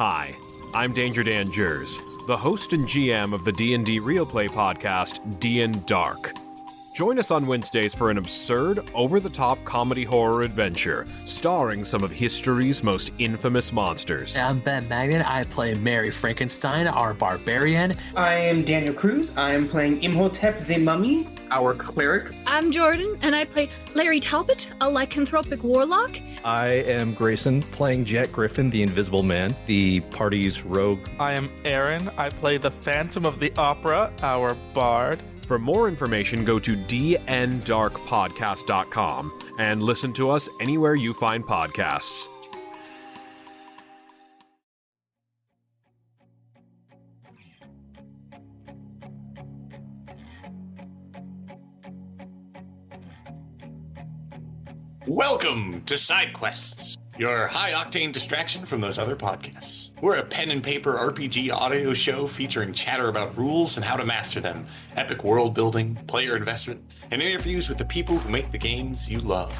Hi, I'm Danger Dan Jers, the host and GM of the D&D Real Play podcast, D&D Dark. Join us on Wednesdays for an absurd, over-the-top comedy horror adventure, starring some of history's most infamous monsters. I'm Ben Magnet. I play Mary Frankenstein, our barbarian. I am Daniel Cruz. I am playing Imhotep the Mummy, our cleric. I'm Jordan, and I play Larry Talbot, a lycanthropic warlock. I am Grayson, playing Jack Griffin, the Invisible Man, the party's rogue. I am Aaron. I play the Phantom of the Opera, our bard. For more information, go to dndarkpodcast.com and listen to us anywhere you find podcasts. Welcome to Side Quests, your high-octane distraction from those other podcasts. We're a pen and paper RPG audio show featuring chatter about rules and how to master them, epic world building, player investment, and interviews with the people who make the games you love.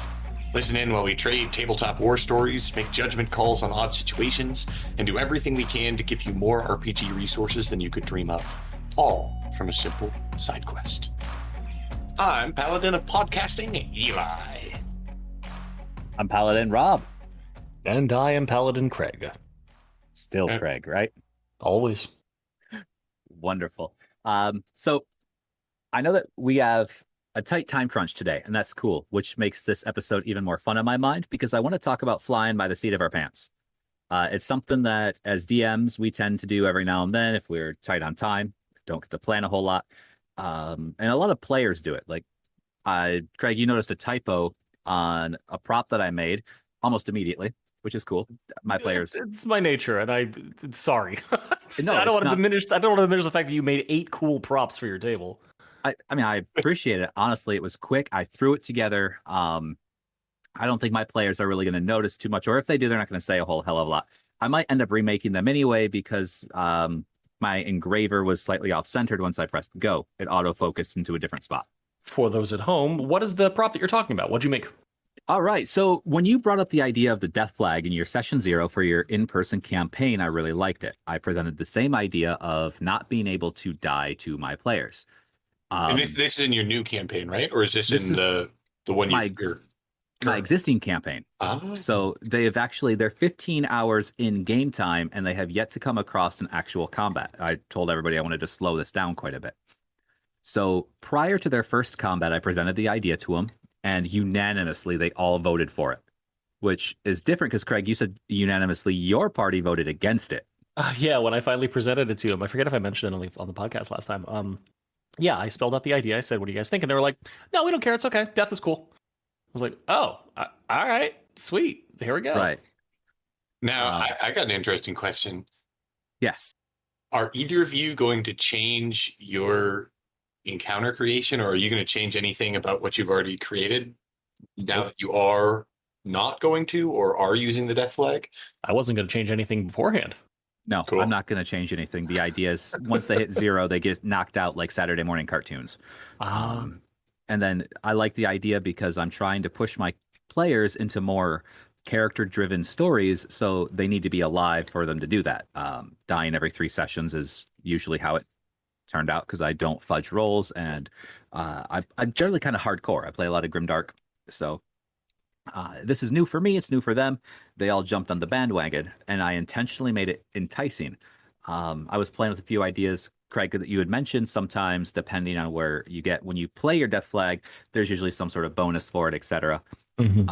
Listen in while we trade tabletop war stories, make judgment calls on odd situations, and do everything we can to give you more RPG resources than you could dream of, all from a simple side quest. I'm Paladin of Podcasting, Eli. I'm Paladin Rob. And I am Paladin Craig. Still Craig, right? Always. Wonderful. So I know that we have a tight time crunch today, and that's cool, which makes this episode even more fun in my mind because I want to talk about flying by the seat of our pants. It's something that as DMs, we tend to do every now and then if we're tight on time, don't get to plan a whole lot. And a lot of players do it. Like, Craig, you noticed a typo on a prop that I made almost immediately, which is cool. My players, it's my nature, and sorry. No, I don't want to diminish the fact that you made 8 cool props for your table. I mean, I appreciate it. Honestly, it was quick. I threw it together. I don't think my players are really going to notice too much, or if they do, they're not going to say a whole hell of a lot. I might end up remaking them anyway because my engraver was slightly off-centered once I pressed go. It auto-focused into a different spot. For those at home, what is the prop that you're talking about? What'd you make? All right. So when you brought up the idea of the death flag in your session 0 for your in-person campaign, I really liked it. I presented the same idea of not being able to die to my players. And this is in your new campaign, right? Or is this in the one my existing campaign? Oh. So they're 15 hours in game time, and they have yet to come across an actual combat. I told everybody I wanted to slow this down quite a bit. So prior to their first combat, I presented the idea to them, and unanimously, they all voted for it, which is different because, Craig, you said unanimously your party voted against it. Yeah, when I finally presented it to them, I forget if I mentioned it on the podcast last time. Yeah, I spelled out the idea. I said, what do you guys think? And they were like, no, we don't care. It's okay. Death is cool. I was like, oh, all right, sweet. Here we go. Right. Now, I got an interesting question. Yes. Are either of you going to change your encounter creation, or are you going to change anything about what you've already created now that you are not going to or are using the death flag? I wasn't going to change anything beforehand. No, Cool. I'm not going to change anything. The idea is once they hit 0, they get knocked out like Saturday morning cartoons. And then I like the idea because I'm trying to push my players into more character-driven stories, so they need to be alive for them to do that. Dying every 3 sessions is usually how it turned out because I don't fudge rolls, and I'm generally kind of hardcore. I play a lot of Grimdark, so this is new for me. It's new for them. They all jumped on the bandwagon, and I intentionally made it enticing. I was playing with a few ideas, Craig, that you had mentioned. Sometimes, depending on where you get when you play your death flag, there's usually some sort of bonus for it, etc. Mm-hmm.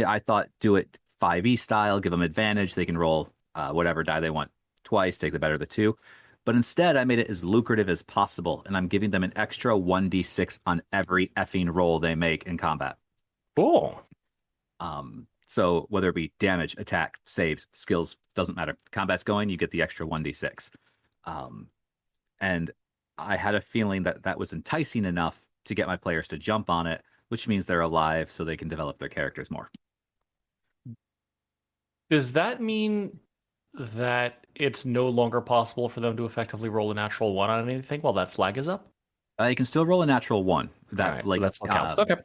I thought do it 5e style, give them advantage. They can roll whatever die they want twice, take the better of the 2. But instead, I made it as lucrative as possible, and I'm giving them an extra 1d6 on every effing roll they make in combat. Cool. So whether it be damage, attack, saves, skills, doesn't matter. Combat's going, you get the extra 1d6. And I had a feeling that that was enticing enough to get my players to jump on it, which means they're alive so they can develop their characters more. Does that mean that it's no longer possible for them to effectively roll a natural 1 on anything while that flag is up? You can still roll a natural 1. That right, that's what counts. Okay.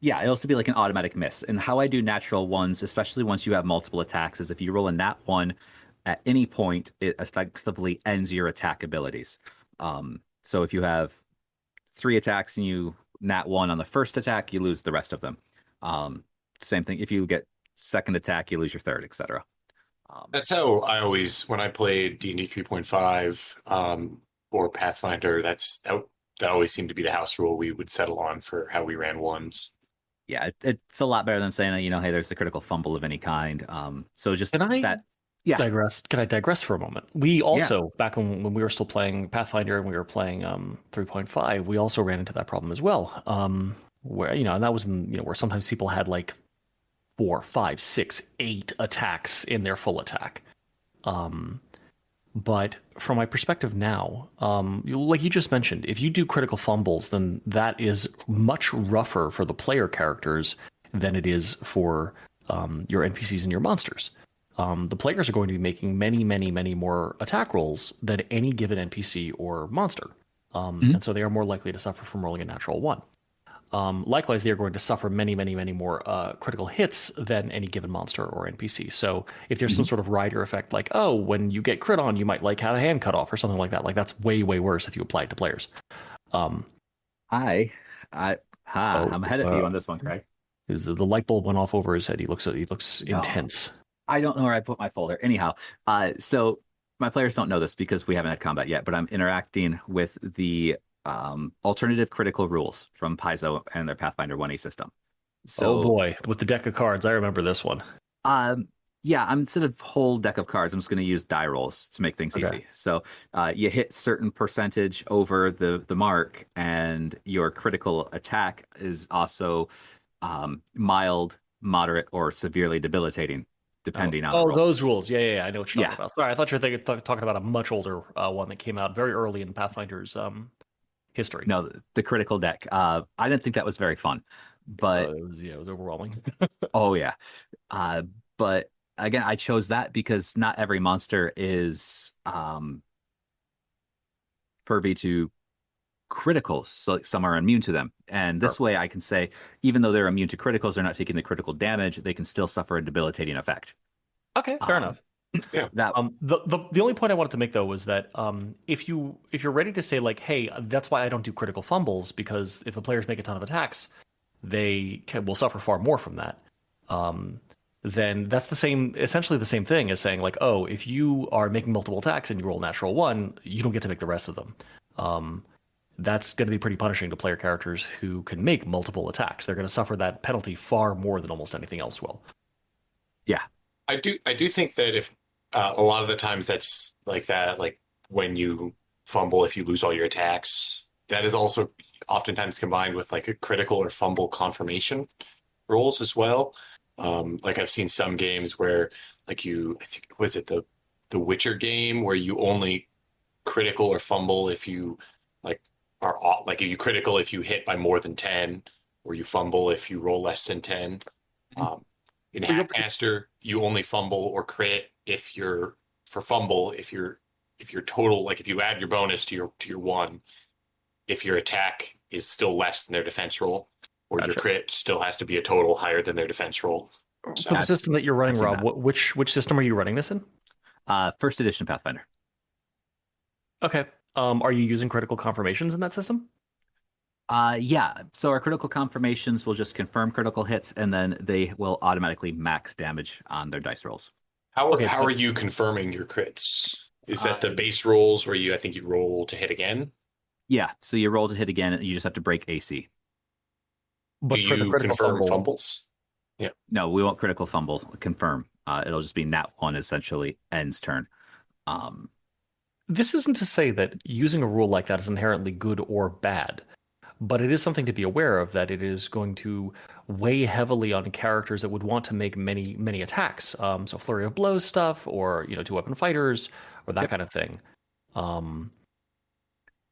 Yeah, it'll also be like an automatic miss. And how I do natural 1s, especially once you have multiple attacks, is if you roll a nat 1, at any point, it effectively ends your attack abilities. So if you have 3 attacks and you nat 1 on the first attack, you lose the rest of them. Same thing. If you get second attack, you lose your third, etc. That's how I always, when I played D&D 3.5 or Pathfinder, that always seemed to be the house rule we would settle on for how we ran ones. Yeah, it's a lot better than saying, hey, there's a critical fumble of any kind. So just Can I that. Yeah. digress? Can I digress for a moment? We also, back when we were still playing Pathfinder and we were playing 3.5, we also ran into that problem as well. Where, and that was where sometimes people had like 4, 5, 6, 8 attacks in their full attack. But from my perspective now, like you just mentioned, if you do critical fumbles, then that is much rougher for the player characters than it is for your NPCs and your monsters. The players are going to be making many, many, many more attack rolls than any given NPC or monster. And so they are more likely to suffer from rolling a natural 1. Likewise, they are going to suffer many, many, many more critical hits than any given monster or NPC. So if there's some sort of rider effect, like, oh, when you get crit on, you might like have a hand cut off or something like that. Like that's way, way worse if you apply it to players. I'm ahead of you on this one, Craig. The light bulb went off over his head. He looks intense. I don't know where I put my folder. Anyhow, so my players don't know this because we haven't had combat yet, but I'm interacting with the alternative critical rules from Paizo and their Pathfinder 1E system. So, oh boy, with the deck of cards, I remember this one. Yeah, instead of whole deck of cards, I'm just going to use die rolls to make things easy. So you hit certain percentage over the mark, and your critical attack is also mild, moderate, or severely debilitating, depending on the roll. Those rules. Yeah, I know what you're talking about. Sorry, I thought you were talking about a much older one that came out very early in Pathfinder's history. No, the critical deck. I didn't think that was very fun, but it was overwhelming. Oh yeah, but again, I chose that because not every monster is privy to criticals. So some are immune to them, and this way I can say, even though they're immune to criticals, they're not taking the critical damage. They can still suffer a debilitating effect. Okay, fair enough. Yeah. The only point I wanted to make though was that if you're ready to say like, hey, that's why I don't do critical fumbles, because if the players make a ton of attacks, they will suffer far more from that. Then that's essentially the same thing as saying like, oh, if you are making multiple attacks and you roll natural 1, you don't get to make the rest of them. That's going to be pretty punishing to player characters who can make multiple attacks. They're going to suffer that penalty far more than almost anything else will. Yeah, I do think that if a lot of the times that's like that, like when you fumble, if you lose all your attacks, that is also oftentimes combined with like a critical or fumble confirmation rolls as well. Like I've seen some games where like I think, was it the Witcher game where you only critical or fumble if you like are like if you critical if you hit by more than 10, or you fumble if you roll less than 10. In Hackmaster, you only fumble or crit if you're total, like if you add your bonus to your 1, if your attack is still less than their defense roll, or your crit still has to be a total higher than their defense roll. So for the system that you're running, Rob, which system are you running this in? First edition Pathfinder. Okay. Are you using critical confirmations in that system? Yeah. So our critical confirmations will just confirm critical hits, and then they will automatically max damage on their dice rolls. How are you confirming your crits? Is that the base rolls where I think you roll to hit again? Yeah. So you roll to hit again, and you just have to break AC. But do you confirm fumbles? Yeah. No, we won't critical fumble confirm. It'll just be nat 1 essentially ends turn. This isn't to say that using a rule like that is inherently good or bad, but it is something to be aware of, that it is going to weigh heavily on characters that would want to make many, many attacks. So flurry of blows stuff, or 2-weapon fighters, or that kind of thing.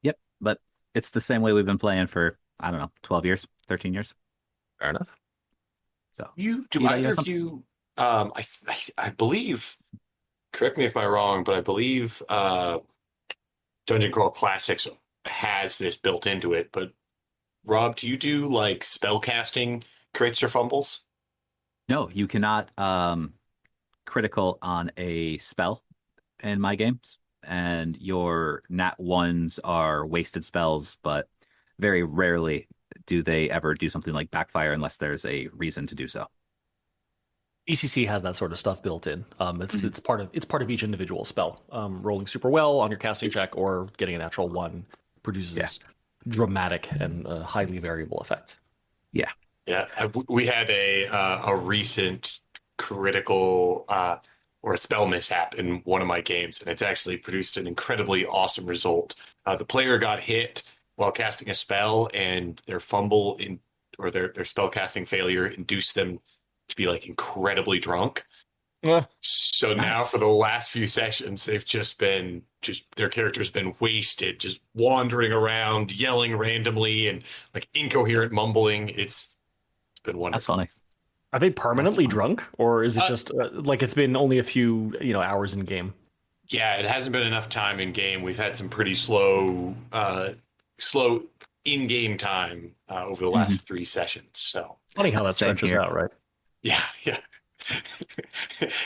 Yep, but it's the same way we've been playing for, I don't know, 12 years, 13 years. Fair enough. So either of you, I believe, correct me if I'm wrong, but I believe Dungeon Crawl Classics has this built into it. But Rob, do you do like spell casting crits or fumbles? No, you cannot critical on a spell. in my games, and your nat ones are wasted spells, but very rarely do they ever do something like backfire unless there's a reason to do so. ECC has that sort of stuff built in. It's part of each individual spell. Rolling super well on your casting check or getting a natural one produces dramatic and highly variable effects. Yeah. Yeah, we had a recent critical or a spell mishap in one of my games, and it's actually produced an incredibly awesome result. The player got hit while casting a spell, and their fumble or their spell casting failure induced them to be like incredibly drunk. So now for the last few sessions, they've their character's been wasted, just wandering around, yelling randomly and like incoherent mumbling. It's been wonderful. That's funny. Are they permanently drunk, or is it just like it's been only a few hours in game? Yeah, it hasn't been enough time in game. We've had some pretty slow in-game time over the last 3 sessions. So funny how that stretches out, right? Yeah.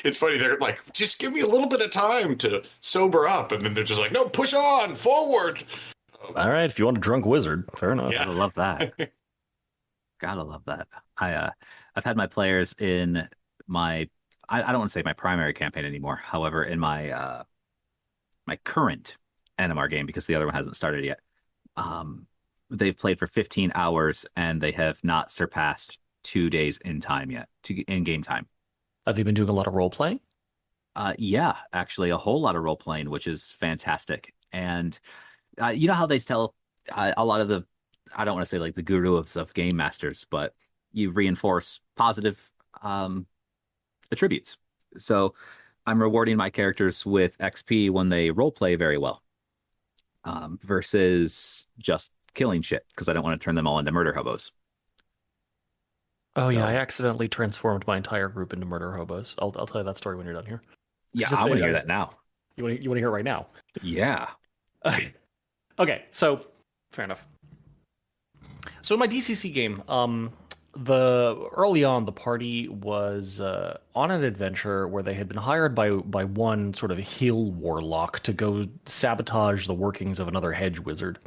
It's funny. They're like, just give me a little bit of time to sober up, and then they're just like, no, push on forward. All right, if you want a drunk wizard, fair enough. Yeah. I love that. Gotta love that. I've had my players in my I don't want to say my primary campaign anymore. However, in my my current NMR game, because the other one hasn't started yet, they've played for 15 hours and they have not surpassed 2 days in time yet, in game time. Have you been doing a lot of role playing? Yeah, actually, a whole lot of role playing, which is fantastic. And you know how they tell a lot of I don't want to say like the gurus of game masters, but you reinforce positive attributes. So I'm rewarding my characters with XP when they role play very well, versus just killing shit, because I don't want to turn them all into murder hobos. Oh, yeah, I accidentally transformed my entire group into murder hobos. I'll tell you that story when you're done here. Yeah, I want to hear that now. You want to hear it right now? Yeah. Okay, so fair enough. So in my DCC game, early on, the party was on an adventure where they had been hired by one sort of hill warlock to go sabotage the workings of another hedge wizard.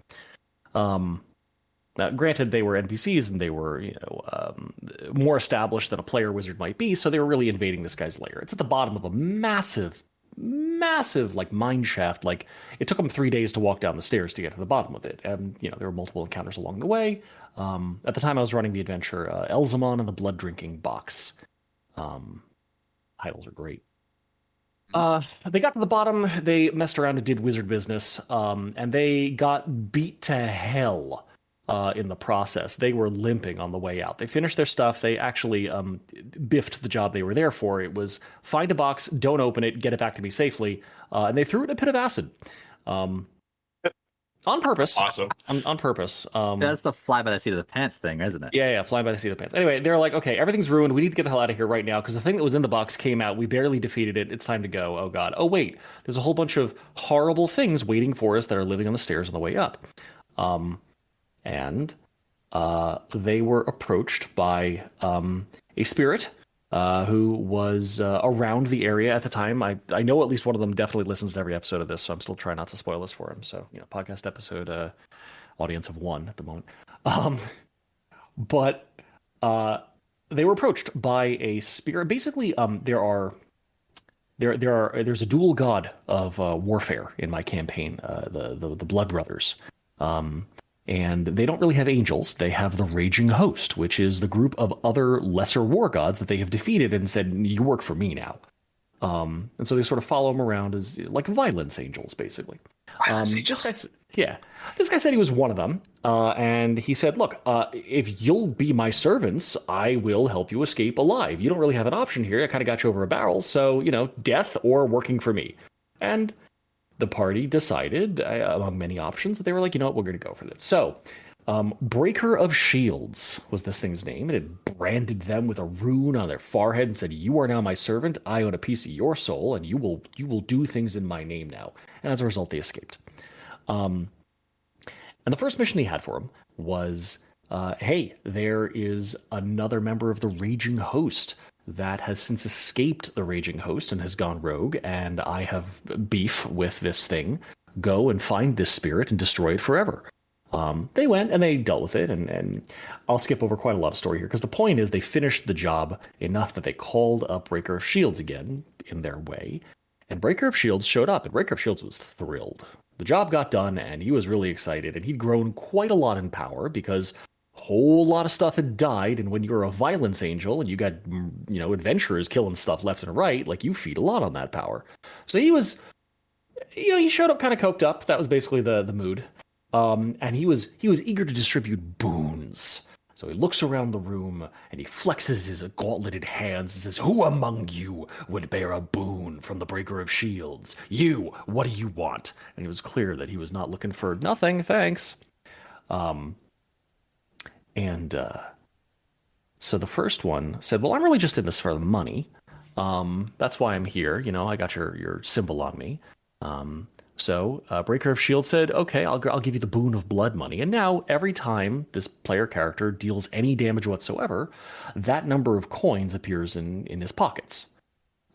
Now, granted, they were NPCs and they were, more established than a player wizard might be, so they were really invading this guy's lair. It's at the bottom of a massive, like mine shaft. Like it took them 3 days to walk down the stairs to get to the bottom of it, and there were multiple encounters along the way. At the time, I was running the adventure Elzamon and the Blood Drinking Box. Titles are great. They got to the bottom. They messed around and did wizard business, and they got beat to hell. In the process, they were limping on the way out. They finished their stuff. They actually biffed the job they were there for. It was find a box, don't open it, get it back to me safely. And they threw it in a pit of acid. On purpose. Awesome. On purpose. That's the fly by the seat of the pants thing, isn't it? Yeah, fly by the seat of the pants. Anyway, they're like, okay, everything's ruined. We need to get the hell out of here right now because the thing that was in the box came out. We barely defeated it. It's time to go. Oh, God. Oh, wait. There's a whole bunch of horrible things waiting for us that are living on the stairs on the way up. And they were approached by a spirit who was around the area at the time. I know at least one of them definitely listens to every episode of this, so I'm still trying not to spoil this for him. So, podcast episode audience of 1 at the moment. But they were approached by a spirit. Basically, there's a dual god of warfare in my campaign, the Blood Brothers. And they don't really have angels. They have the Raging Host, which is the group of other lesser war gods that they have defeated and said, you work for me now. And so they sort of follow him around as like violence angels, basically. This guy said he was one of them. And he said, look, if you'll be my servants, I will help you escape alive. You don't really have an option here. I kind of got you over a barrel. So, death or working for me. And the party decided, among many options, that they were like, you know what, we're going to go for this. So, Breaker of Shields was this thing's name. It had branded them with a rune on their forehead and said, you are now my servant. I own a piece of your soul, and you will do things in my name now. And as a result, they escaped. And the first mission they had for him was, hey, there is another member of the Raging Host that has since escaped the raging host and has gone rogue, and I have beef with this thing. Go and find this spirit and destroy it forever. They went and they dealt with it, and I'll skip over quite a lot of story here, because the point is they finished the job enough that they called up Breaker of Shields again in their way, and Breaker of Shields showed up, and Breaker of Shields was thrilled. The job got done, and he was really excited, and he'd grown quite a lot in power, because a whole lot of stuff had died, and when you're a violence angel, and you got, adventurers killing stuff left and right, like, you feed a lot on that power. So he was, he showed up kind of coked up. That was basically the mood. And he was eager to distribute boons. So he looks around the room and he flexes his gauntleted hands and says, "Who among you would bear a boon from the Breaker of Shields? You, what do you want?" And it was clear that he was not looking for nothing, thanks. So the first one said, "Well, I'm really just in this for the money. That's why I'm here. I got your symbol on me." So Breaker of Shield said, "Okay, I'll give you the boon of blood money." And now every time this player character deals any damage whatsoever, that number of coins appears in his pockets.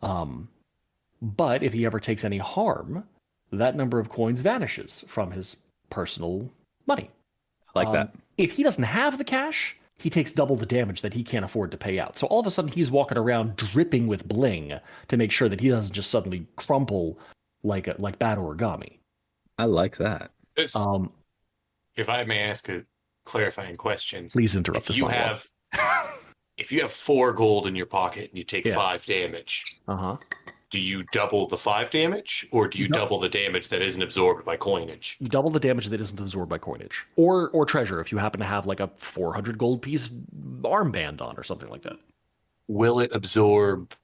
But if he ever takes any harm, that number of coins vanishes from his personal money. I like that. If he doesn't have the cash, he takes double the damage that he can't afford to pay out. So all of a sudden he's walking around dripping with bling to make sure that he doesn't just suddenly crumple like bad origami. I like that. If I may ask a clarifying question, please interrupt this monologue. If you have 4 gold in your pocket and you take 5 damage, do you double the 5 damage, or do you double the damage that isn't absorbed by coinage? You double the damage that isn't absorbed by coinage, or treasure if you happen to have like a 400 gold piece armband on or something like that. Will it absorb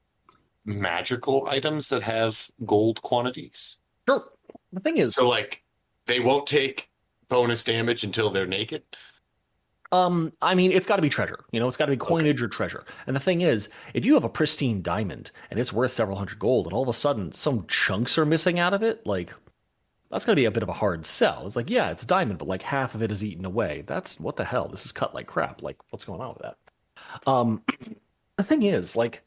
magical items that have gold quantities? Sure. The thing is, so like they won't take bonus damage until they're naked? I mean, it's got to be treasure. It's got to be coinage or treasure. And the thing is, if you have a pristine diamond and it's worth several hundred gold, and all of a sudden some chunks are missing out of it, like, that's going to be a bit of a hard sell. It's like, yeah, it's diamond, but like half of it is eaten away. That's what the hell? This is cut like crap. Like, what's going on with that? The thing is, like,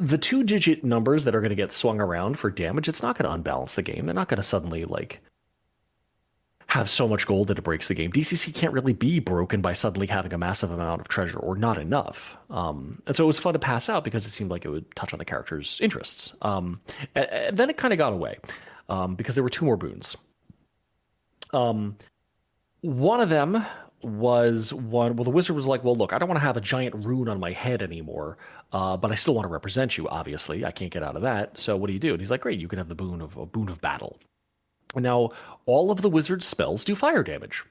the 2-digit numbers that are going to get swung around for damage, it's not going to unbalance the game. They're not going to suddenly, like, have so much gold that it breaks the game. DCC can't really be broken by suddenly having a massive amount of treasure or not enough. And so it was fun to pass out because it seemed like it would touch on the character's interests. And then it kind of got away because there were 2 more boons. One of them was the wizard was like, "Well, look, I don't want to have a giant rune on my head anymore, but I still want to represent you, obviously. I can't get out of that. So what do you do?" And he's like, "Great, you can have the boon of battle." Now, all of the wizard's spells do fire damage.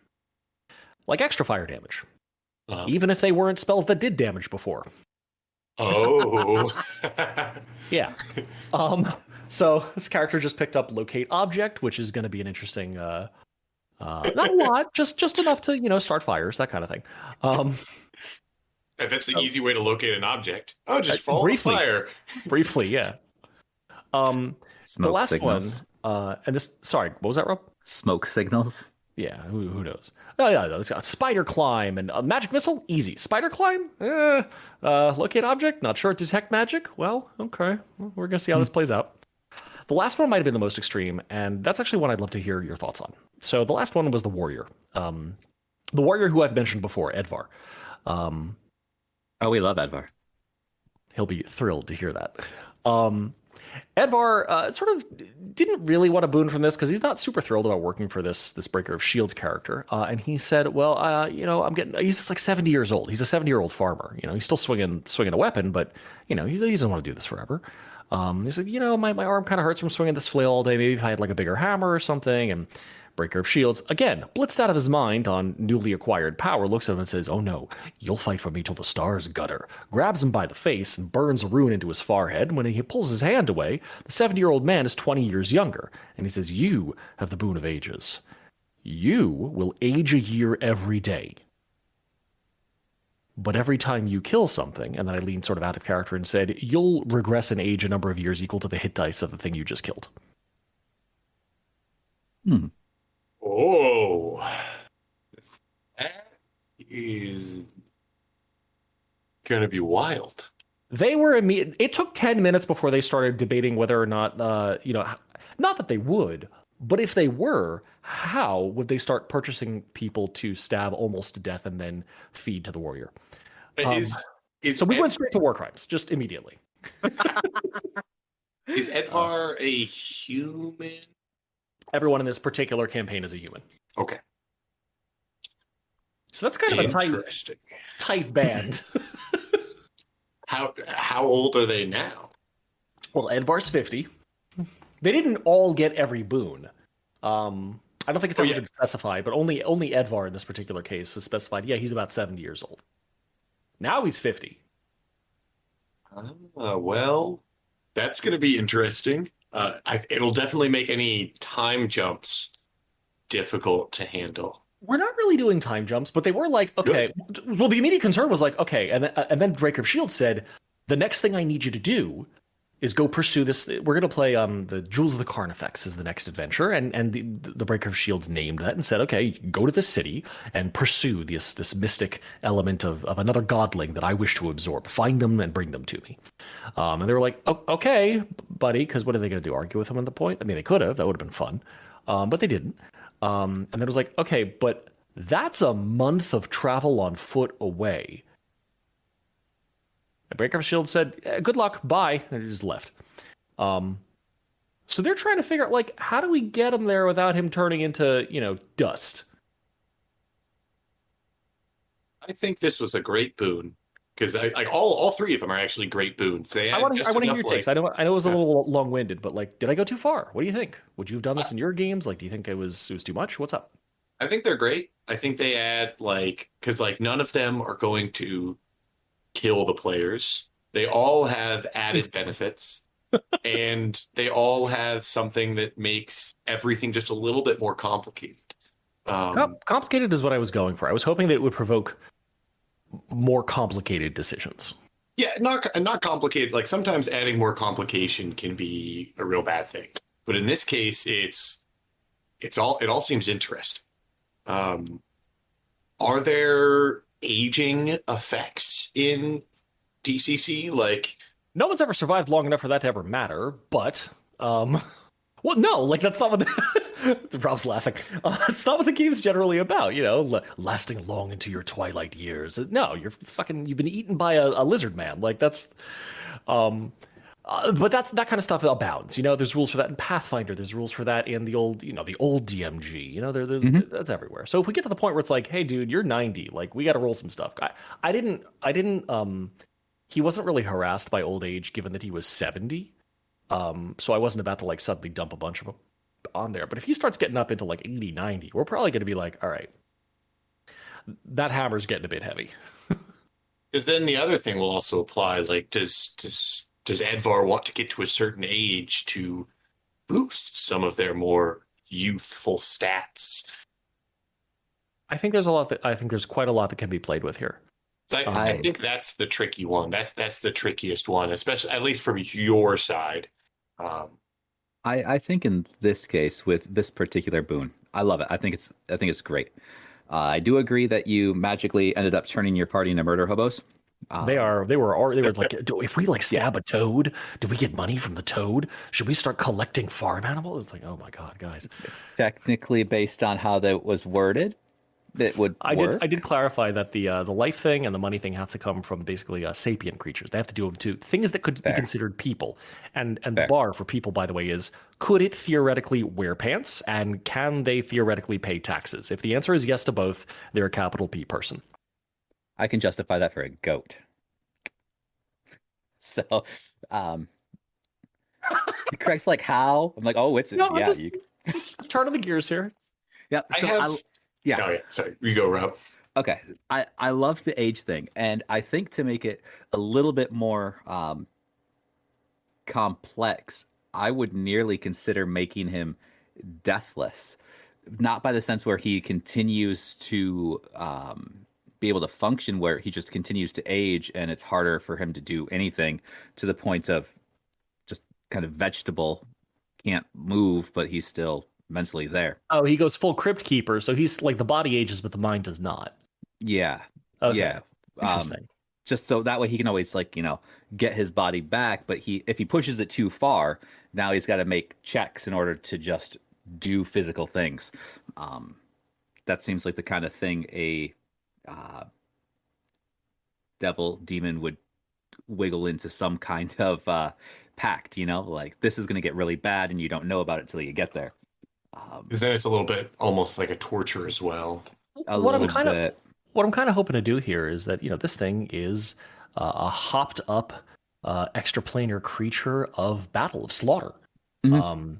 Like extra fire damage. Even if they weren't spells that did damage before. Oh. Yeah. So this character just picked up Locate Object, which is going to be an interesting... not a lot, just enough to, start fires, that kind of thing. And that's the easy way to locate an object. Oh, just follow the fire. Briefly, yeah. Smoke the last signals. one, and this, sorry, what was that, Rob? Smoke signals. Yeah, who knows? Oh, yeah, it's got spider climb and a magic missile, easy. Spider climb? Locate object, not sure. Detect magic? Well, okay. We're going to see how this plays out. The last one might have been the most extreme, and that's actually one I'd love to hear your thoughts on. So the last one was the warrior. The warrior who I've mentioned before, Edvar. Oh, we love Edvar. He'll be thrilled to hear that. Edvar sort of didn't really want a boon from this because he's not super thrilled about working for this Breaker of Shields character. And he said, "Well, he's just like 70 years old. He's a 70-year-old farmer. He's still swinging a weapon, but he doesn't want to do this forever." He said, my arm kind of hurts from swinging this flail all day. Maybe if I had like a bigger hammer or something. And Breaker of Shields, again, blitzed out of his mind on newly acquired power, looks at him and says, "Oh no, you'll fight for me till the stars gutter." Grabs him by the face and burns a rune into his forehead. When he pulls his hand away, the 70-year-old man is 20 years younger. And he says, "You have the boon of ages. You will age a year every day. But every time you kill something," and then I leaned sort of out of character and said, "you'll regress in age a number of years equal to the hit dice of the thing you just killed." Oh. That is going to be wild. They were immediate. It took 10 minutes before they started debating whether or not, not that they would, but if they were, how would they start purchasing people to stab almost to death and then feed to the warrior? So we went straight to war crimes, just immediately. Is Edvar a human? Everyone in this particular campaign is a human. Okay. So that's kind of a tight band. How old are they now? Well, Edvar's 50. They didn't all get every boon. I don't think it's ever been specified, but only Edvar in this particular case is specified. Yeah, he's about 70 years old. Now he's 50. Well, that's going to be interesting. It'll definitely make any time jumps difficult to handle. We're not really doing time jumps, but they were like, okay. Good. Well, the immediate concern was like, okay, and then Breaker of Shield said, the next thing I need you to do is go pursue this. We're going to play the Jewels of the Carnifex is the next adventure, and the Breaker of Shields named that and said, okay, go to this city and pursue this mystic element of another godling that I wish to absorb. Find them and bring them to me. And they were like, oh, okay, buddy, because what are they going to do? Argue with him on the point? I mean, they could have. That would have been fun, but they didn't. And then it was like, okay, but that's a month of travel on foot away. And Breaker of Shield said, good luck, bye, and he just left. So they're trying to figure out, like, how do we get him there without him turning into, dust? I think this was a great boon. Because all three of them are actually great boons. I want to hear your takes. I know it was a little long-winded, but like, did I go too far? What do you think? Would you have done this in your games? Like, do you think it was too much? What's up? I think they're great. I think they add because none of them are going to kill the players. They all have added benefits, and they all have something that makes everything just a little bit more complicated. Complicated is what I was going for. I was hoping that it would provoke more complicated decisions. Yeah, not complicated. Like sometimes adding more complication can be a real bad thing, but in this case, it all seems interesting. Are there aging effects in DCC? Like, no one's ever survived long enough for that to ever matter. But well, no, like that's not what Rob's laughing. It's not what the game's generally about, lasting long into your twilight years. No, you've been eaten by a lizard man. Like that's, but that kind of stuff abounds. There's rules for that in Pathfinder. There's rules for that in the old DMG. That's everywhere. So if we get to the point where it's like, hey, dude, you're 90, like we got to roll some stuff. I didn't. He wasn't really harassed by old age, given that he was 70. So I wasn't about to like suddenly dump a bunch of them on there. But if he starts getting up into like 80, 90, we're probably going to be like, all right, that hammer's getting a bit heavy. Because then the other thing will also apply. Like, does Edvar want to get to a certain age to boost some of their more youthful stats? I think there's quite a lot that can be played with here. I think that's the tricky one. That's the trickiest one, especially at least from your side. I think in this case with this particular boon, I love it. I think it's great. I do agree that you magically ended up turning your party into murder hobos. They were like, if we like stab a toad, do we get money from the toad? Should we start collecting farm animals? It's like, oh my god, guys. Technically, based on how that was worded, that would work. I did clarify that the life thing and the money thing have to come from basically sapient creatures. They have to do them to things that could be considered people. And the bar for people, by the way, is could it theoretically wear pants and can they theoretically pay taxes? If the answer is yes to both, they're a capital P person. I can justify that for a goat. So, Craig's like, how? I'm like, oh, it's no, yeah. Just turning the gears here. Yeah. So yeah. Oh, yeah. Sorry, you go, Rob. Okay. I love the age thing, and I think to make it a little bit more complex, I would nearly consider making him deathless, not by the sense where he continues to be able to function, where he just continues to age and it's harder for him to do anything, to the point of just kind of vegetable, can't move, but he's still mentally there. Oh, he goes full crypt keeper, so he's like the body ages but the mind does not. Yeah. Okay. Yeah. Interesting. just so that way he can always like get his body back. But if he pushes it too far, now he's got to make checks in order to just do physical things. That seems like the kind of thing a devil demon would wiggle into some kind of pact. Like this is going to get really bad, and you don't know about it till you get there. Because then it's a little bit almost like a torture as well. What I'm kind of hoping to do here is that this thing is a hopped up extraplanar creature of battle, of slaughter. And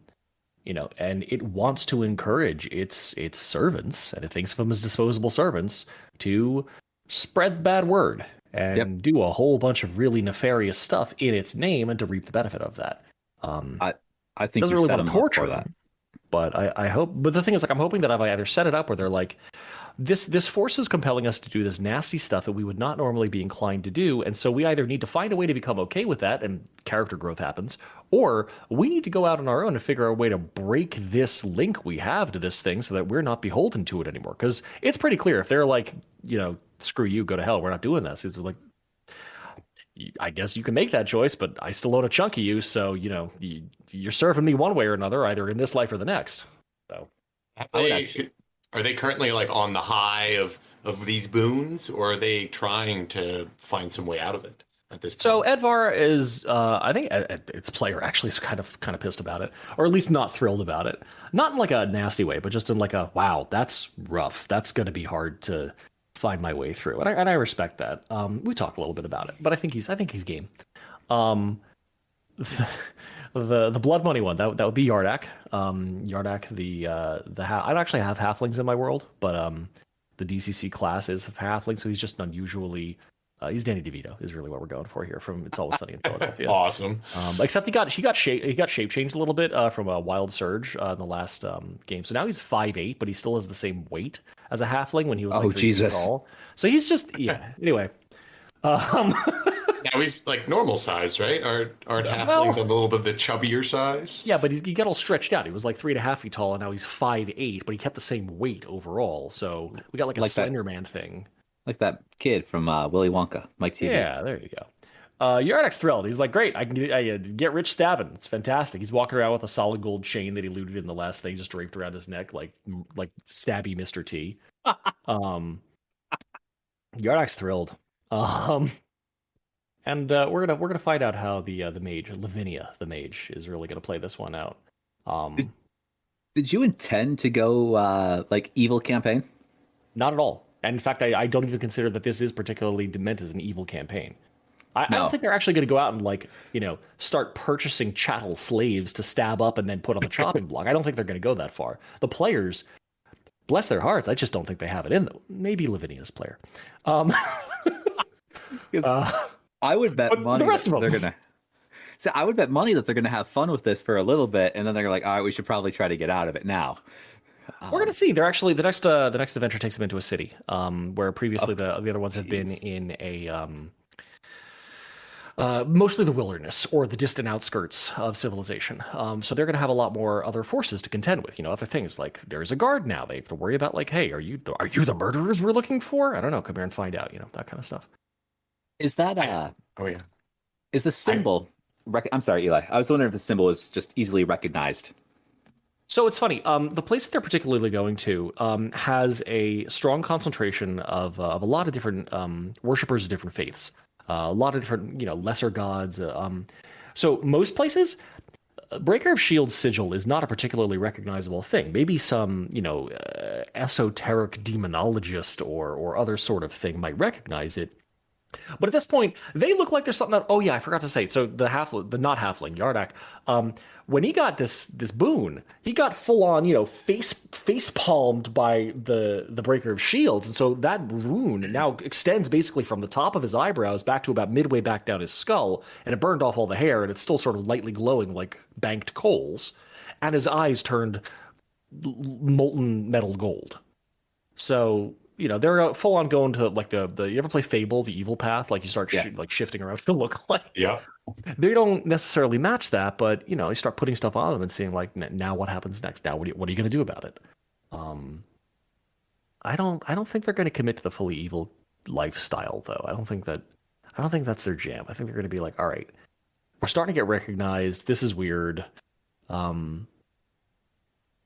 it wants to encourage its servants, and it thinks of them as disposable servants, to spread the bad word and do a whole bunch of really nefarious stuff in its name, and to reap the benefit of that. I think doesn't you really set want him to up torture for that. them. But I hope. But the thing is, like, I'm hoping that I've either set it up where they're like, this force is compelling us to do this nasty stuff that we would not normally be inclined to do, and so we either need to find a way to become okay with that, and character growth happens, or we need to go out on our own and figure out a way to break this link we have to this thing so that we're not beholden to it anymore. Because it's pretty clear if they're like, screw you, go to hell, we're not doing this. It's like, I guess you can make that choice, but I still own a chunk of you, so you're serving me one way or another, either in this life or the next. So, are they currently like on the high of these boons, or are they trying to find some way out of it at this point? So Edvar is, I think its player actually is kind of pissed about it, or at least not thrilled about it. Not in like a nasty way, but just in like a, wow, that's rough. That's going to be hard to find my way through, and I respect that. We talked a little bit about it, but I think he's game. The blood money one, that would be Yardak. Yardak, I don't actually have halflings in my world, but the DCC class is halfling, so he's just unusually. He's Danny DeVito is really what we're going for here from It's Always Sunny in Philadelphia. Awesome. Except he got shape changed a little bit from a Wild Surge in the last game, so now he's 5'8", but he still has the same weight as a halfling when he was 3 feet tall. So he's just Anyway. Now he's like normal size, right? Aren't halflings on a little bit of the chubbier size? Yeah, but he got all stretched out. He was like 3.5 feet tall, and now he's 5'8", but he kept the same weight overall. So we got like a Slender Man thing. Like that kid from Willy Wonka, Mike TV. Yeah, there you go. Yardak's thrilled. He's like, great, I can get rich stabbing. It's fantastic. He's walking around with a solid gold chain that he looted in the last thing, just draped around his neck like stabby Mr. T. Yardak's thrilled. And we're gonna find out how the mage, Lavinia, the mage, is really gonna play this one out. Did you intend to go like evil campaign? Not at all. And in fact, I don't even consider that this is particularly meant as an evil campaign. I don't think they're actually going to go out and start purchasing chattel slaves to stab up and then put on the chopping block. I don't think they're going to go that far. The players, bless their hearts, I just don't think they have it in them. Maybe Lavinia's player. I would bet money the rest of them. they're gonna. So I would bet money that they're gonna have fun with this for a little bit, and then they're like, all right, we should probably try to get out of it now. We're gonna see. They're actually the next adventure takes them into a city, where previously the other ones have been in a mostly the wilderness or the distant outskirts of civilization. So they're gonna have a lot more other forces to contend with. Other things like there's a guard now. They have to worry about like, hey, are you the murderers we're looking for? I don't know. Come here and find out. That kind of stuff. Is that oh yeah? Is the symbol? I'm sorry, Eli. I was wondering if the symbol is just easily recognized. So it's funny. The place that they're particularly going to has a strong concentration of a lot of different worshippers of different faiths. A lot of different, lesser gods. So most places, Breaker of Shields sigil is not a particularly recognizable thing. Maybe some, esoteric demonologist or other sort of thing might recognize it. But at this point, they look like there's something that. Oh yeah, I forgot to say. So the not halfling Yardak, when he got this boon, he got full on, face palmed by the Breaker of Shields, and so that rune now extends basically from the top of his eyebrows back to about midway back down his skull, and it burned off all the hair, and it's still sort of lightly glowing like banked coals, and his eyes turned molten metal gold. So. They're full on going to like the you ever play Fable, the evil path? Like you start shifting around to look like. Yeah. They don't necessarily match that, but you start putting stuff on them and seeing like now what happens next. Now what are you going to do about it? I don't think they're going to commit to the fully evil lifestyle though. I don't think that I don't think that's their jam. I think they're going to be like, all right, we're starting to get recognized. This is weird. I'm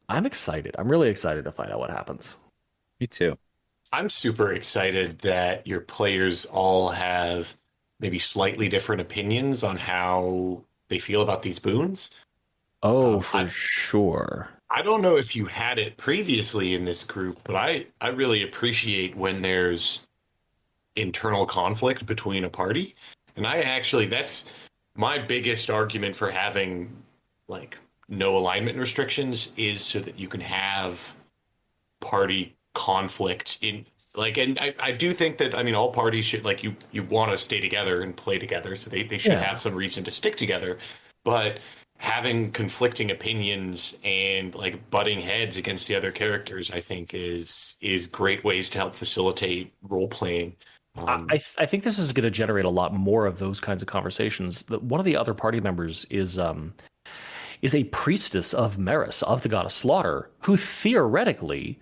excited. I'm really excited to find out what happens. Me too. I'm super excited that your players all have maybe slightly different opinions on how they feel about these boons. Oh, for sure. I don't know if you had it previously in this group, but I really appreciate when there's internal conflict between a party. And that's my biggest argument for having like no alignment restrictions is so that you can have party conflict in like, and I do think that, I mean, all parties should like, you want to stay together and play together. So they should have some reason to stick together, but having conflicting opinions and like butting heads against the other characters, I think is great ways to help facilitate role playing. I think this is going to generate a lot more of those kinds of conversations. One of the other party members is a priestess of Maris, of the god of slaughter, who theoretically,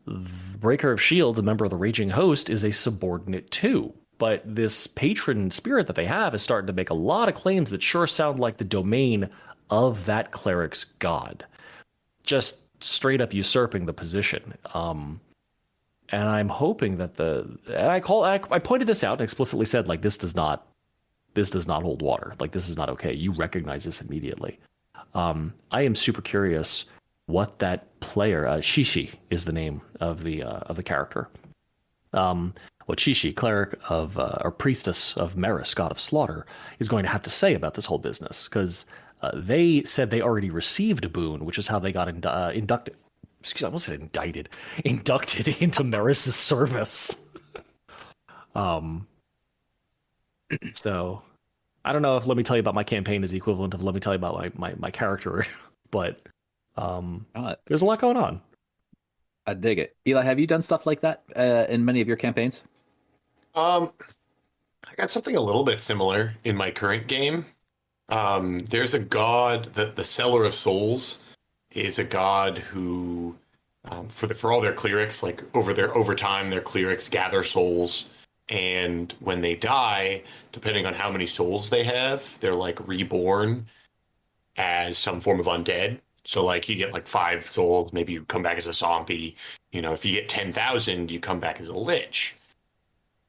Breaker of Shields, a member of the Raging Host, is a subordinate too. But this patron spirit that they have is starting to make a lot of claims that sure sound like the domain of that cleric's god, just straight up usurping the position. And I'm hoping that I pointed this out and explicitly said, like, this does not hold water. Like, this is not okay. You recognize this immediately. I am super curious what that player, Shishi is the name of the character. What Shishi, cleric of or priestess of Maris, god of slaughter, is going to have to say about this whole business, because they said they already received a boon, which is how they got inducted. Excuse me, I almost said indicted. Inducted into Maris' service. So I don't know if let me tell you about my campaign is the equivalent of let me tell you about my character, but there's a lot going on. I dig it. Eli, have you done stuff like that in many of your campaigns? I got something a little bit similar in my current game. There's a god, the Seller of Souls is a god who, for all their clerics, like over time, their clerics gather souls, and when they die, depending on how many souls they have, they're like reborn as some form of undead. So like you get like 5 souls, maybe you come back as a zombie. You know, if you get 10,000, you come back as a lich.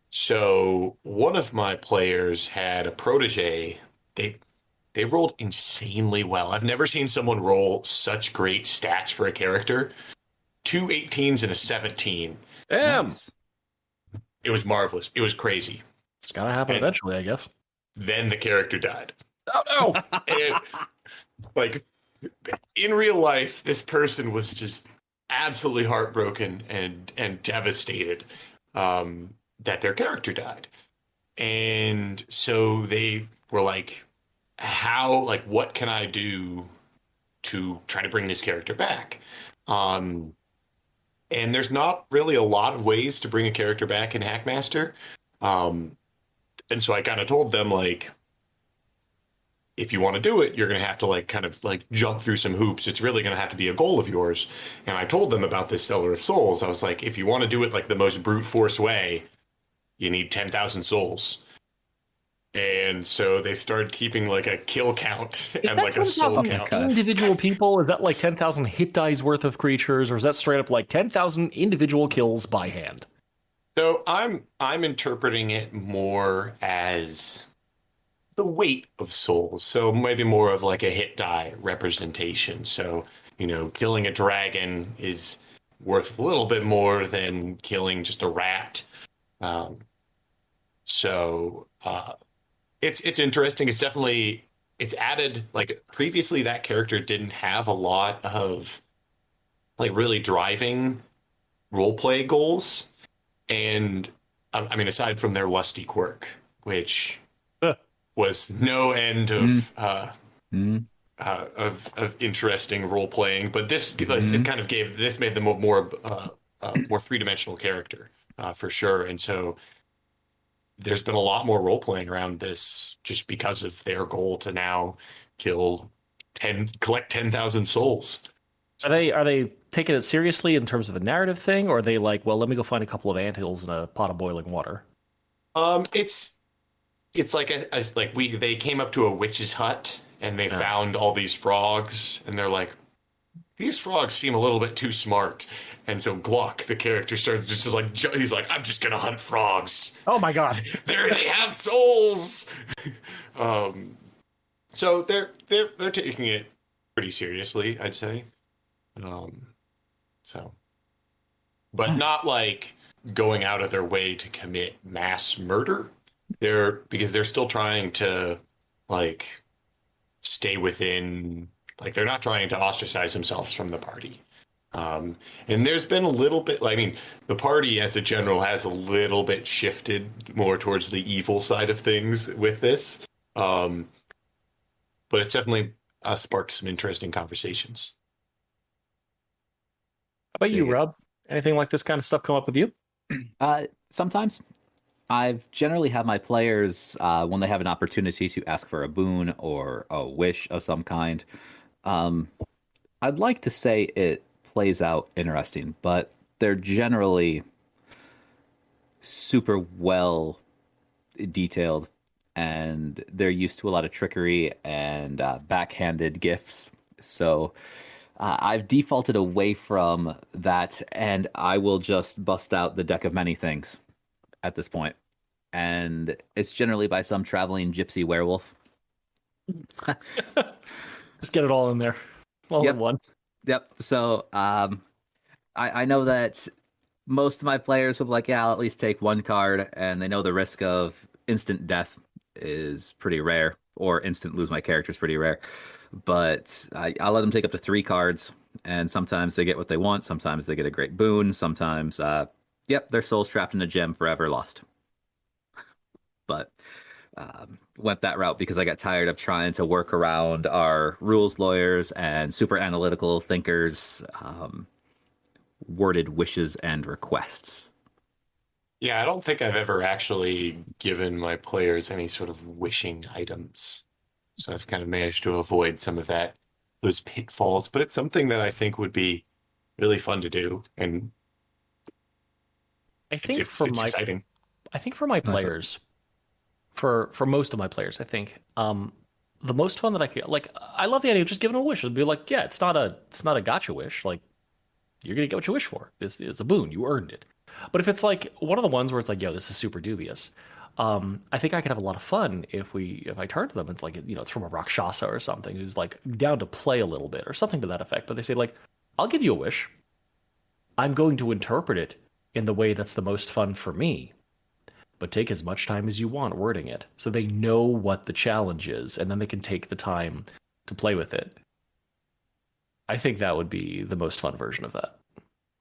So one of my players had a protege. They rolled insanely well. I've never seen someone roll such great stats for a character. 2 18s and a 17. Damn. Nice. It was marvelous. It was crazy. It's gotta happen eventually, I guess. Then the character died. Oh no! And, like, in real life, this person was just absolutely heartbroken and devastated that their character died. And so they were like, what can I do to try to bring this character back? And there's not really a lot of ways to bring a character back in Hackmaster. And so I kind of told them, like, if you want to do it, you're going to have to like kind of like jump through some hoops. It's really going to have to be a goal of yours. And I told them about this Seller of Souls. I was like, if you want to do it like the most brute force way, you need 10,000 souls. And so they started keeping like a kill count and like a soul count. Individual people? Is that like 10,000 hit dice worth of creatures, or is that straight up like 10,000 individual kills by hand? So I'm interpreting it more as the weight of souls. So maybe more of like a hit die representation. So, you know, killing a dragon is worth a little bit more than killing just a rat. It's interesting. It's added, like, previously that character didn't have a lot of like really driving roleplay goals. And I mean, aside from their lusty quirk, which was no end of interesting role playing, but this kind of made them a more 3-dimensional character for sure. And so there's been a lot more role playing around this just because of their goal to now collect 10,000 souls. Are they taking it seriously in terms of a narrative thing, or are they like, well, let me go find a couple of anthills and a pot of boiling water? It's like they came up to a witch's hut and they found all these frogs and they're like, these frogs seem a little bit too smart. And so Gluck, the character, starts just like, he's like, I'm just gonna hunt frogs. Oh my god. They have souls. So they're taking it pretty seriously, I'd say. But not like going out of their way to commit mass murder. Because they're still trying to like stay within, like they're not trying to ostracize themselves from the party. And there's been a little bit, I mean, the party as a general has a little bit shifted more towards the evil side of things with this. But it's definitely sparked some interesting conversations. How about you, Rob? Anything like this kind of stuff come up with you? Sometimes. I've generally had my players, when they have an opportunity to ask for a boon or a wish of some kind, I'd like to say it plays out interesting, but they're generally super well detailed, and they're used to a lot of trickery and backhanded gifts. So I've defaulted away from that, and I will just bust out the deck of many things at this point. And it's generally by some traveling gypsy werewolf. Just get it all in there. All in one. Yep. So I know that most of my players will be like, yeah, I'll at least take one card, and they know the risk of instant death is pretty rare, or instant lose my character is pretty rare. But I'll let them take up to 3 cards, and sometimes they get what they want. Sometimes they get a great boon. Sometimes, their soul's trapped in a gem forever lost. But went that route because I got tired of trying to work around our rules lawyers and super analytical thinkers' worded wishes and requests. Yeah, I don't think I've ever actually given my players any sort of wishing items. So I've kind of managed to avoid some of those pitfalls, but it's something that I think would be really fun to do. And I think it's exciting. I think for my players, for most of my players, I think the most fun that I could, like, I love the idea of just giving a wish. It'd be like, yeah, it's not a gotcha wish. Like, you're gonna get what you wish for. It's a boon. You earned it. But if it's like one of the ones where it's like, yo, this is super dubious, I think I could have a lot of fun if I turn to them. It's like, it's from a Rakshasa or something who's like down to play a little bit or something to that effect. But they say like, I'll give you a wish. I'm going to interpret it in the way that's the most fun for me. But take as much time as you want wording it so they know what the challenge is, and then they can take the time to play with it. I think that would be the most fun version of that.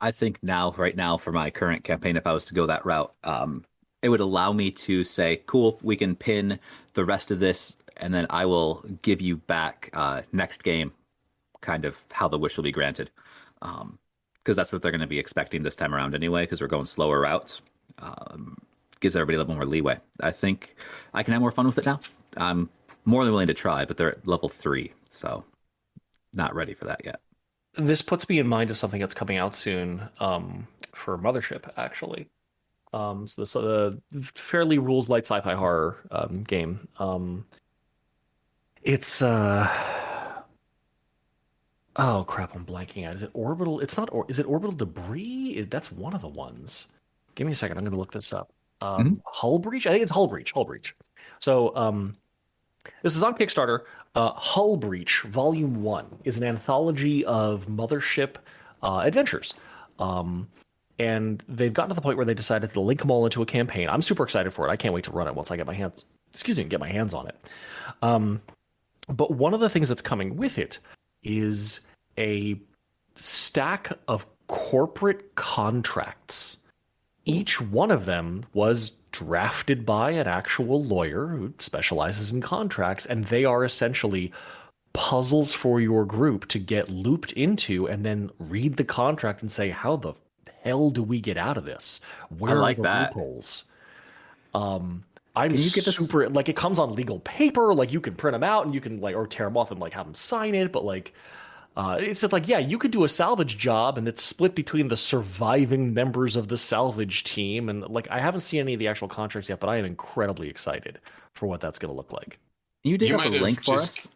I think right now, for my current campaign, if I was to go that route, it would allow me to say, cool, we can pin the rest of this, and then I will give you back next game kind of how the wish will be granted. Because that's what they're going to be expecting this time around anyway, because we're going slower routes. Gives everybody a little more leeway. I think I can have more fun with it now. I'm more than willing to try, but they're at level 3, so not ready for that yet. This puts me in mind of something that's coming out soon for Mothership, actually. So this fairly rules light sci-fi horror game. It's oh crap, I'm blanking out. Is it Orbital? It's not. Is it Orbital Debris? That's one of the ones. Give me a second. I'm going to look this up. Hull Breach? I think it's Hull Breach. Hull Breach. So this is on Kickstarter. Hull Breach Volume 1 is an anthology of Mothership adventures. And they've gotten to the point where they decided to link them all into a campaign. I'm super excited for it. I can't wait to run it once I get my hands on it. But one of the things that's coming with it is a stack of corporate contracts. Each one of them was drafted by an actual lawyer who specializes in contracts, and they are essentially puzzles for your group to get looped into and then read the contract and say, how the hell do we get out of this? Where are the loopholes? I'm super, like, it comes on legal paper, like you can print them out and you can like, or tear them off and like have them sign it, but like, It's just like, yeah, you could do a salvage job, and it's split between the surviving members of the salvage team. And like, I haven't seen any of the actual contracts yet, but I am incredibly excited for what that's going to look like. Can you dig You up a might have link for just- us?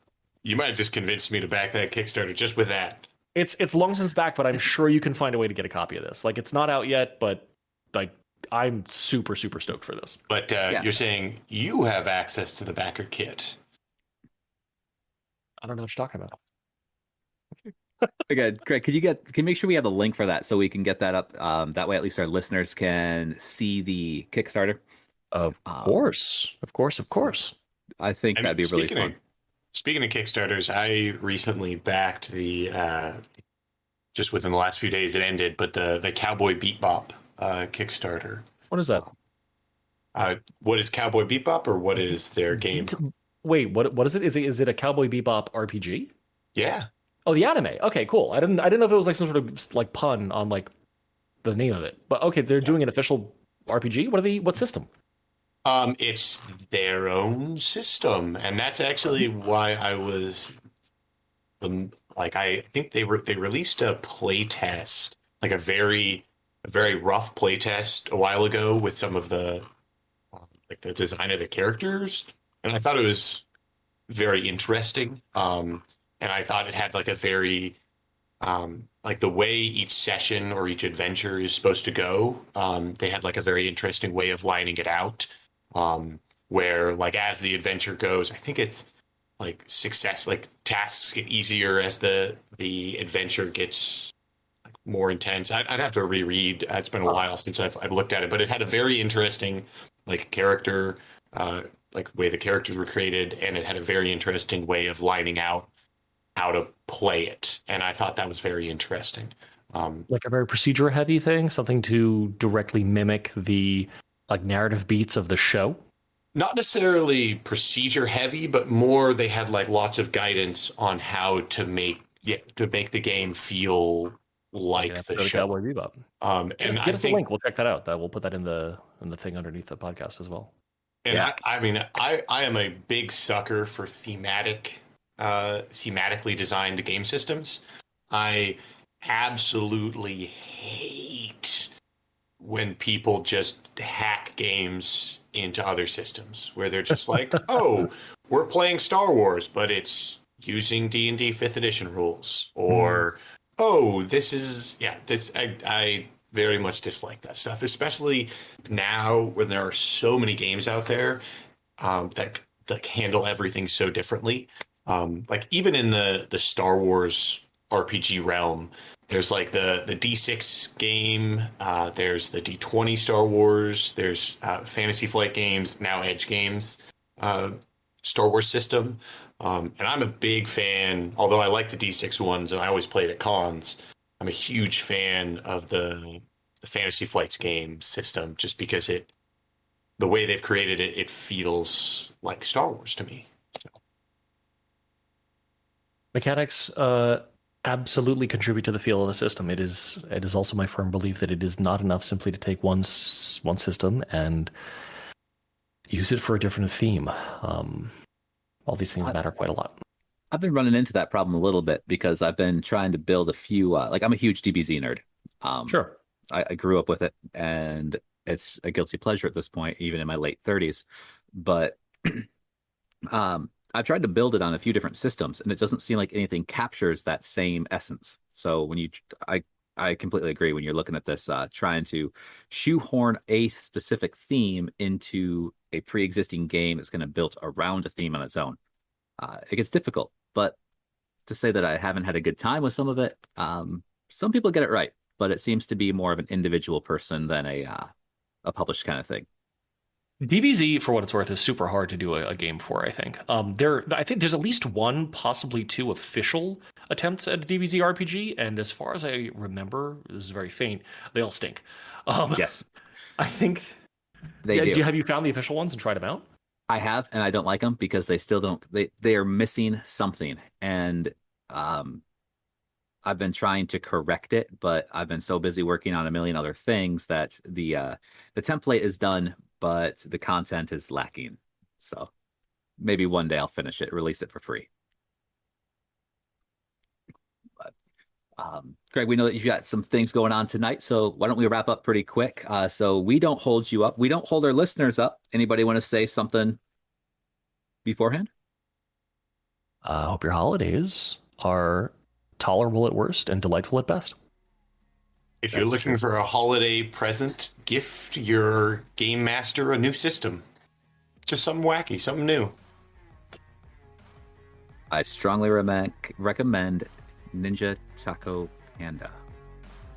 You might have just convinced me to back that Kickstarter just with that. It's long since back, but I'm sure you can find a way to get a copy of this. Like, it's not out yet, but like, I'm super stoked for this. But you're saying you have access to the backer kit. I don't know what you're talking about. Okay, Craig, can you make sure we have a link for that so we can get that up? That way, at least our listeners can see the Kickstarter. Of course. I think that'd be really fun. Speaking of Kickstarters, I recently backed the just within the last few days it ended, but the Cowboy Bebop Kickstarter. What is that? What is Cowboy Bebop, or what is their game? Wait, what is it? Is it a Cowboy Bebop RPG? Yeah. Oh, the anime. Okay, cool. I didn't know if it was like some sort of like pun on like the name of it. But okay, they're doing an official RPG. What system? It's their own system, and that's actually why I was I think they released a play test, like a very rough play test a while ago with some of the like the design of the characters, and I thought it was very interesting. And I thought it had like a very like the way each session or each adventure is supposed to go. They had like a very interesting way of lining it out. Where like as the adventure goes, I think it's like success, like tasks get easier as the adventure gets like more intense. I'd have to reread. It's been a while since I've looked at it, but it had a very interesting like character, like way the characters were created, and it had a very interesting way of lining out how to play it, and I thought that was very interesting. Like a very procedure heavy thing, something to directly mimic the like narrative beats of the show. Not necessarily procedure heavy, but more they had like lots of guidance on how to make the game feel like the show. Cowboy Bebop. And Give us a link. We'll check that out. We'll put that in the thing underneath the podcast as well. And yeah. I mean, I am a big sucker for thematically designed game systems. I absolutely hate when people just hack games into other systems where they're just like, oh, we're playing Star Wars, but it's using D&D 5th edition rules, or oh, this is I very much dislike that stuff, especially now when there are so many games out there that like handle everything so differently. Like even in the Star Wars RPG realm, there's like the D6 game, there's the D20 Star Wars, there's Fantasy Flight Games, now Edge Games, Star Wars system. And I'm a big fan, although I like the D6 ones and I always play it at cons, I'm a huge fan of the Fantasy Flights game system, just because the way they've created it, it feels like Star Wars to me. So. Mechanics absolutely contribute to the feel of the system. It is also my firm belief that it is not enough simply to take one system and use it for a different theme. All these things matter quite a lot. I've been running into that problem a little bit because I've been trying to build a few, like I'm a huge DBZ nerd. Sure. I grew up with it, and it's a guilty pleasure at this point, even in my late 30s. But I've tried to build it on a few different systems, and it doesn't seem like anything captures that same essence. So I completely agree when you're looking at this, trying to shoehorn a specific theme into a pre-existing game that's going to build around a theme on its own. It gets difficult, but to say that I haven't had a good time with some of it, some people get it right, but it seems to be more of an individual person than a published kind of thing. DBZ, for what it's worth, is super hard to do a game for, I think. I think there's at least one, possibly two official attempts at a DBZ RPG, and as far as I remember, this is very faint, they all stink. Yes. I think... Have you found the official ones and tried them out? I have, and I don't like them because they still don't... They are missing something, and I've been trying to correct it, but I've been so busy working on a million other things that the template is done, but the content is lacking. So maybe one day I'll finish it, release it for free. Greg, we know that you've got some things going on tonight, so why don't we wrap up pretty quick? So we don't hold you up. We don't hold our listeners up. Anybody want to say something beforehand? I hope your holidays are tolerable at worst and delightful at best. If you're looking for a holiday present, gift your game master a new system. Just something wacky, something new. I strongly recommend Ninja Taco Panda.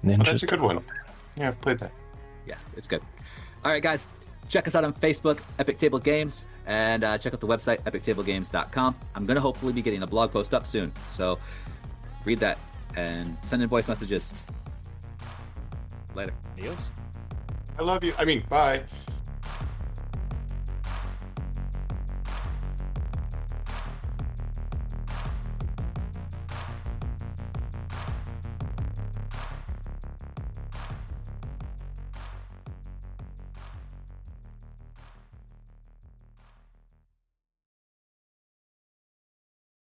That's a good one. Yeah, I've played that. Yeah, it's good. All right, guys, check us out on Facebook, Epic Table Games, and check out the website, epictablegames.com. I'm going to hopefully be getting a blog post up soon, so read that and send in voice messages. Later. Adios. I love you. Bye.